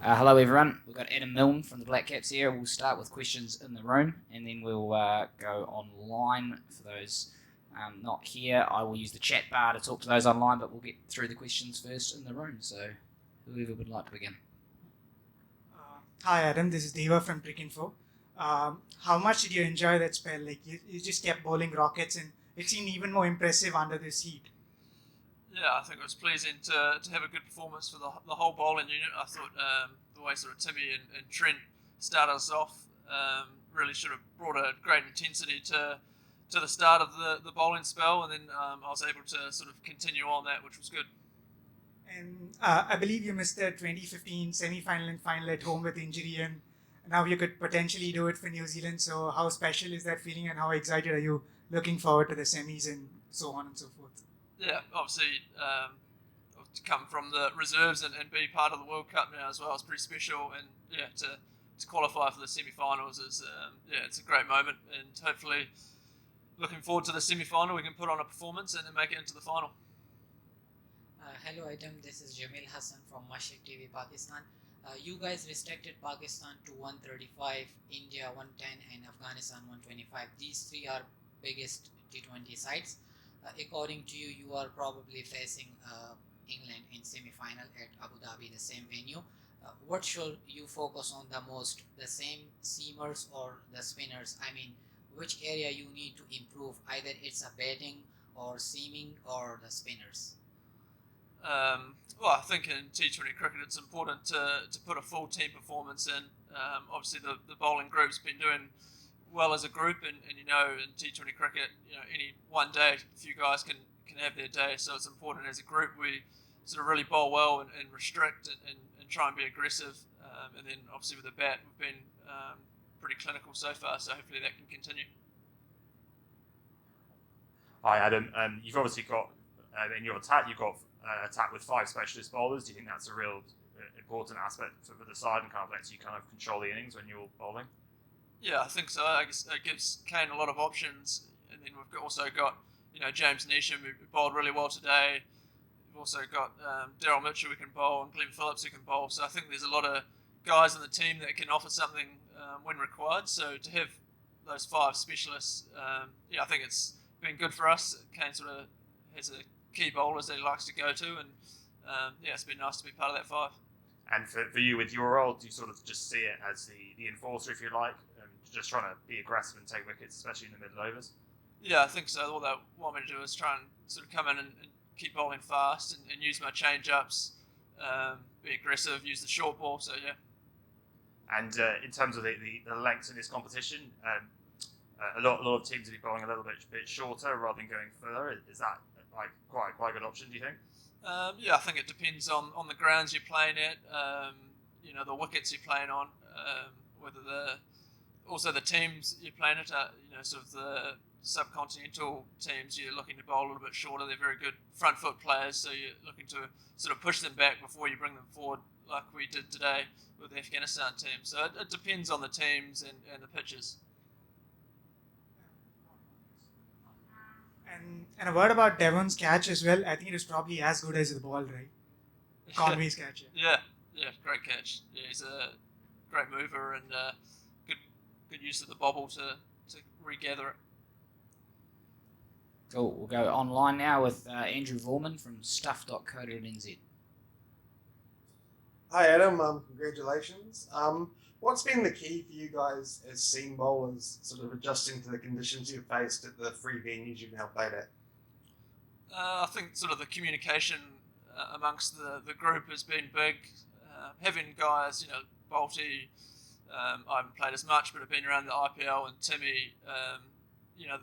Hello everyone, we've got Adam Milne from the Black Caps here. We'll start with questions in the room and then we'll go online for those not here. I will use the chat bar to talk to those online, but we'll get through the questions first in the room, so whoever would like to begin. Hi Adam, this is Deva from Cricinfo. How much did you enjoy that spell? Like you just kept bowling rockets and it seemed even more impressive under this heat. Yeah, I think it was pleasing to have a good performance for the whole bowling unit. I thought the way sort of Timmy and Trent started us off really should have brought a great intensity to the start of the bowling spell, and then I was able to sort of continue on that, which was good. And I believe you missed the 2015 semi-final and final at home with injury, and now you could potentially do it for New Zealand. So how special is that feeling, and how excited are you looking forward to the semis and so on and so forth? Yeah, obviously to come from the reserves and be part of the World Cup now as well is pretty special, and yeah, to qualify for the semi-finals is it's a great moment, and hopefully looking forward to the semi-final we can put on a performance and make it into the final. Hello Adam, this is Jamil Hassan from Mashriq TV Pakistan. You guys restricted Pakistan to 135, India 110 and Afghanistan 125. These three are biggest T20 sides. According to you, you are probably facing England in semi-final at Abu Dhabi, the same venue. What should you focus on the most, the same seamers or the spinners? I mean, which area you need to improve? Either it's a batting or seaming or the spinners. Well, I think in T20 cricket it's important to put a full team performance in. Obviously the bowling group's been doing well as a group, and in T20 cricket, any one day a few guys can have their day, so it's important as a group we sort of really bowl well and restrict and try and be aggressive, and then obviously with the bat we've been pretty clinical so far, so hopefully that can continue. Hi Adam, you've obviously got in your attack you've got attack with 5 specialist bowlers. Do you think that's a real important aspect for the side and kind of lets you kind of control the innings when you're bowling? Yeah, I think so. I guess it gives Kane a lot of options, and then we've also got James Neesham who bowled really well today. We've also got Daryl Mitchell who can bowl and Glenn Phillips who can bowl. So I think there's a lot of guys in the team that can offer something when required. So to have those 5 specialists, I think it's been good for us. Kane sort of has a key bowlers that he likes to go to, and it's been nice to be part of that 5. And for you with your role, do you sort of just see it as the enforcer, if you like, and just trying to be aggressive and take wickets, especially in the middle overs? Yeah, I think so. All they want me to do is try and sort of come in and keep bowling fast and use my change-ups, be aggressive, use the short ball, so yeah. And in terms of the lengths in this competition, a lot of teams will be bowling a little bit shorter rather than going further. Is that like quite a good option, do you think? I think it depends on the grounds you're playing at, the wickets you're playing on, whether also the teams you're playing at are, sort of the subcontinental teams you're looking to bowl a little bit shorter. They're very good front foot players, so you're looking to sort of push them back before you bring them forward, like we did today with the Afghanistan team. So it depends on the teams and the pitches. And a word about Devon's catch as well. I think it was probably as good as the ball, right? Conway's catch. Yeah, great catch. Yeah, he's a great mover and good use of the bobble to regather it. Cool, we'll go online now with Andrew Vorman from stuff.co.nz. Hi Adam, congratulations. What's been the key for you guys as seam bowlers, sort of adjusting to the conditions you've faced at the 3 venues you've now played at? I think sort of the communication amongst the group has been big. Having guys, Bolty, I haven't played as much, but I've been around the IPL, and Timmy,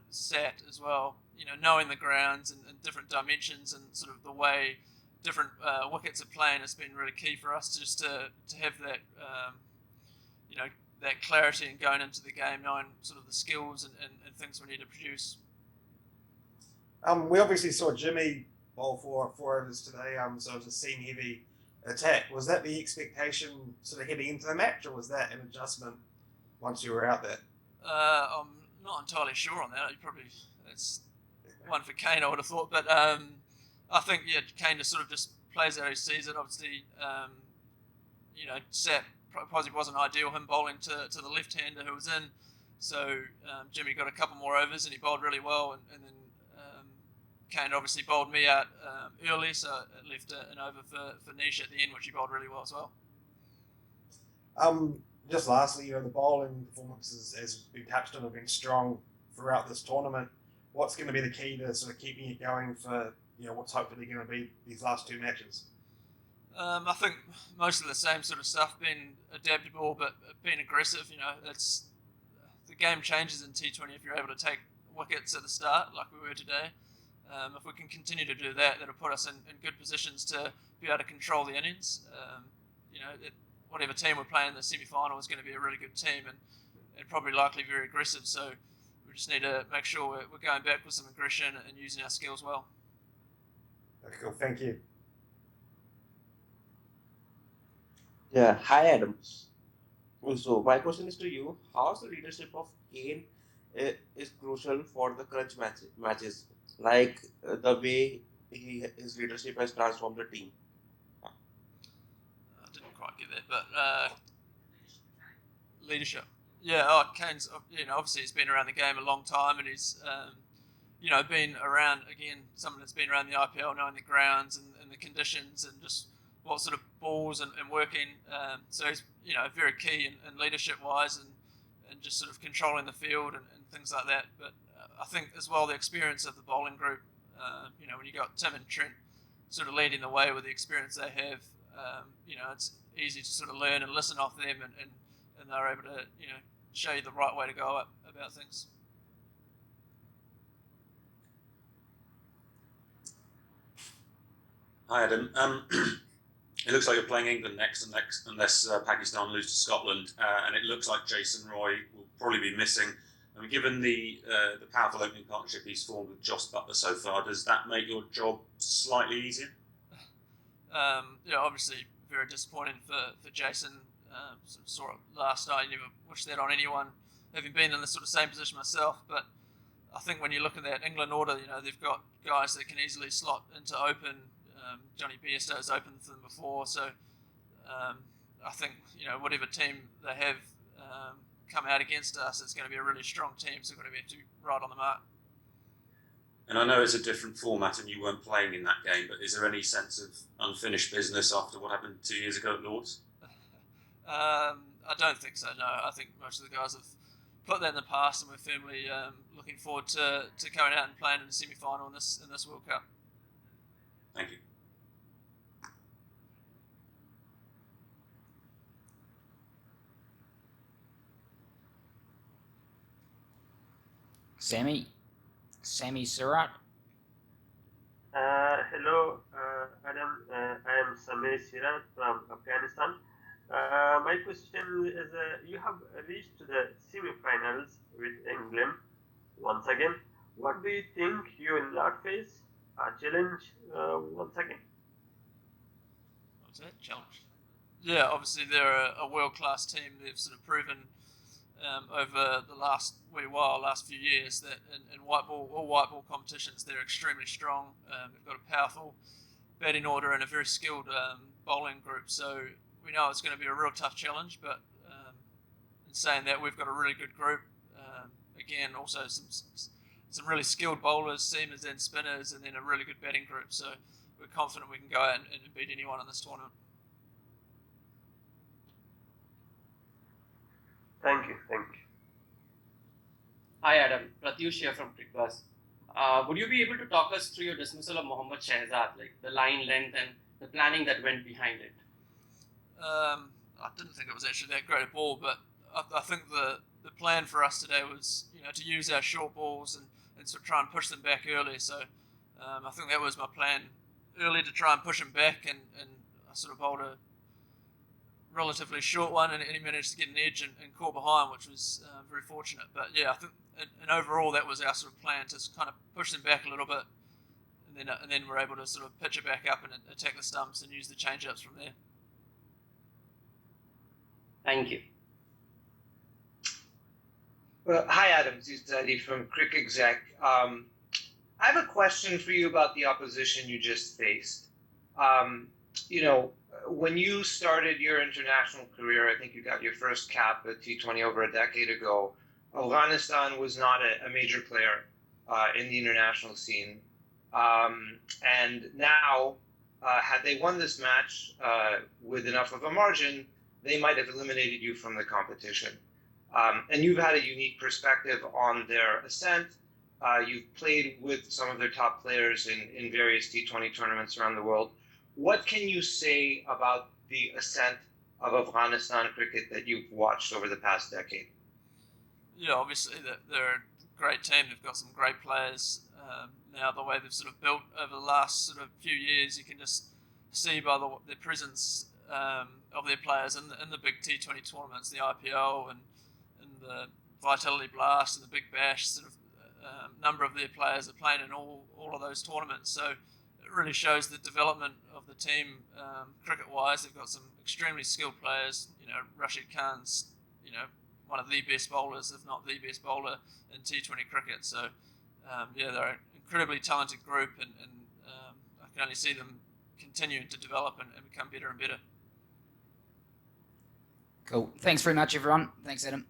Sat as well. Knowing the grounds and different dimensions and sort of the way different wickets are playing has been really key for us just to have that, that clarity and going into the game, knowing sort of the skills and things we need to produce. We obviously saw Jimmy bowl 4 overs today, so it was a seam-heavy attack. Was that the expectation sort of heading into the match, or was that an adjustment once you were out there? I'm not entirely sure on that. That's one for Kane, I would have thought. But I think, Kane just sort of just plays out his season. Obviously, Sat probably wasn't ideal, him bowling to the left-hander who was in. So Jimmy got a couple more overs and he bowled really well, and then Kane obviously bowled me out early, so it left an over for Nish at the end, which he bowled really well as well. Just lastly, the bowling performances, as been touched on, have been strong throughout this tournament. What's going to be the key to sort of keeping it going for what's hopefully going to be these last two matches? I think most of the same sort of stuff, being adaptable but being aggressive. It's the game changes in T20 if you're able to take wickets at the start like we were today. If we can continue to do that, that'll put us in good positions to be able to control the innings. Whatever team we're playing in the semi-final is going to be a really good team and probably likely very aggressive. So we just need to make sure we're going back with some aggression and using our skills well. Okay, cool. Thank you. Yeah, hi Adam. So my question is to you: how's the leadership of Kane is crucial for the crunch matches? Like the way his leadership has transformed the team. I didn't quite get that, but leadership. Yeah, Kane's obviously he's been around the game a long time, and he's been around someone that's been around the IPL, knowing the grounds and the conditions and just what sort of balls and working. So he's very key in leadership wise and just sort of controlling the field and things like that. But I think as well the experience of the bowling group. When you got Tim and Trent sort of leading the way with the experience they have, it's easy to sort of learn and listen off them, and they're able to show you the right way to go about things. Hi Adam. It looks like you're playing England next unless Pakistan lose to Scotland, and it looks like Jason Roy will probably be missing. I mean, given the powerful opening partnership he's formed with Joss Butler so far, does that make your job slightly easier? Obviously very disappointing for Jason. Saw it last night. You never wish that on anyone, having been in the sort of same position myself. But I think when you look at that England order, they've got guys that can easily slot into open. Johnny Bairstow has opened for them before, so I think whatever team they have come out against us, it's going to be a really strong team. So we're going to be right on the mark. And I know it's a different format and you weren't playing in that game, but is there any sense of unfinished business after what happened 2 years ago at Lord's? I don't think so, no. I think most of the guys have put that in the past, and we're firmly looking forward to going out and playing in the semi-final in this World Cup. Thank you. Sammy Surat. Hello, Adam. I am Samir Sirat from Afghanistan. My question is, you have reached the semi-finals with England once again. What do you think you will not face a challenge once again? What's that? Challenge? Yeah, obviously they're a world-class team. They've sort of proven over the last few years that in white ball competitions they're extremely strong. They've got a powerful batting order and a very skilled bowling group. So we know it's going to be a real tough challenge. But in saying that, we've got a really good group. Again, also some really skilled bowlers, seamers and spinners, and then a really good batting group. So we're confident we can go out and beat anyone in this tournament. Thank you. Hi Adam, Pratyush here from CricBus. Would you be able to talk us through your dismissal of Mohammad Shahzad, like the line length and the planning that went behind it? I didn't think it was actually that great a ball, but I think the plan for us today was to use our short balls and sort of try and push them back early. So I think that was my plan early, to try and push them back, and I sort of bowled a relatively short one, and he managed to get an edge and caught behind, which was very fortunate. But yeah, I think and overall that was our sort of plan, to kind of push them back a little bit, and then we're able to sort of pitch it back up and attack the stumps and use the change-ups from there. Thank you. Well, hi Adam, this is Zayed from Cricket Exec. I have a question for you about the opposition you just faced. when you started your international career, I think you got your first cap at T20 over a decade ago. Afghanistan was not a major player in the international scene. And now, had they won this match with enough of a margin, they might have eliminated you from the competition. And you've had a unique perspective on their ascent. You've played with some of their top players in various T20 tournaments around the world. What can you say about the ascent of Afghanistan cricket that you've watched over the past decade? Yeah, obviously they're a great team. They've got some great players. Now the way they've sort of built over the last sort of few years, you can just see by the presence of their players in the big T20 tournaments, the IPL and the Vitality Blast and the Big Bash. Sort of number of their players are playing in all of those tournaments. So it really shows the development of the team cricket-wise. They've got some extremely skilled players. Rashid Khan's one of the best bowlers, if not the best bowler in T20 cricket. So they're an incredibly talented group, and I can only see them continuing to develop and become better and better. Cool. Thanks very much, everyone. Thanks, Adam.